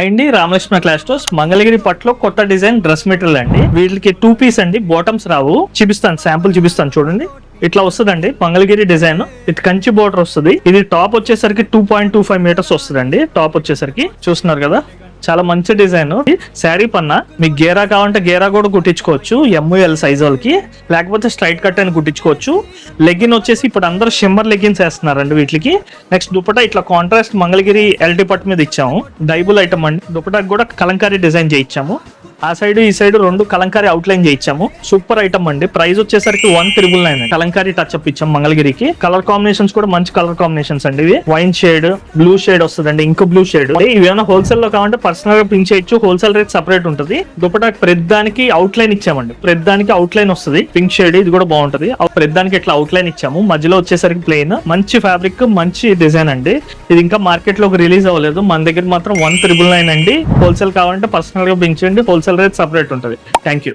అండి Ramalakshmana class stores Mangalagiri పట్టులో కొత్త డిజైన్ డ్రెస్ మెటీరియల్ అండి. వీటికి 2 పీస్ అండి, బాటమ్స్ రావు. చూపిస్తాను, శాంపుల్ చూపిస్తాను చూడండి. ఇట్లా వస్తుందండి మంగళగిరి డిజైన్. ఇది కంచి బోర్డర్ వస్తుంది. ఇది టాప్ వచ్చేసరికి 2.25 మీటర్స్ వస్తుందండి. టాప్ వచ్చేసరికి చూస్తున్నారు కదా, చాలా మంచి డిజైన్. శారీ పన్నా మీకు గేరా కావాలంటే గేరా కూడా కుట్టించుకోవచ్చు, ML సైజ్ వాళ్ళకి. లేకపోతే స్ట్రైట్ కట్ అని కుట్టించుకోవచ్చు. లెగ్గిన్ వచ్చేసి ఇప్పుడు అందరూ షిమ్మర్ లెగ్గిన్స్ వేస్తున్నారండి వీటికి. నెక్స్ట్ దుపట్టా ఇట్లా కాంట్రాస్ట్ మంగళగిరి ఎల్టీ పట్టు మీద ఇచ్చాము. డైబుల్ ఐటమ్ అండి. దుపట్టాకి కూడా కలంకారీ డిజైన్ చేయించాము. ఆ సైడ్ ఈ సైడ్ 2 కలంకారీ అవుట్లైన్ చేయించాము. సూపర్ ఐటమ్ అండి. ప్రైస్ వచ్చేసరికి 1,999. కలంకారీ టచ్ అప్ ఇచ్చాం మంగళగిరికి. కలర్ కాంబినేషన్స్ కూడా మంచి కలర్ కాంబినేషన్స్ అండి. ఇవి వైన్ షేడ్, బ్లూ షేడ్ వస్తుందండి, ఇంకో బ్లూ షేడ్. ఇవి ఏమైనా హోల్సేల్ లో కావాలంటే పర్సనల్ గా పింక్ చేయొచ్చు. హోల్సేల్ రేట్ సెపరేట్ ఉంటుంది. దుపట్టాకి ప్రతిదానికి అవుట్లైన్ ఇచ్చామండి. ప్రతిదానికి అవుట్లైన్ వస్తుంది. పింక్ షేడ్ ఇది కూడా బాగుంటది. ప్రతిదానికి ఇట్లా అవుట్లైన్ ఇచ్చాము. మధ్యలో వచ్చేసరికి ప్లెయిన్. మంచి ఫ్యాబ్రిక్, మంచి డిజైన్ అండి. ఇది ఇంకా మార్కెట్ లోకి రిలీజ్ అవ్వలేదు. మన దగ్గర మాత్రం 1,999 అండి. హోల్సేల్ కావాలంటే పర్సనల్ గా పింక్ చేయండి. హోల్సేల్ రేట్ సెపరేట్ ఉంటుంది. Thank you.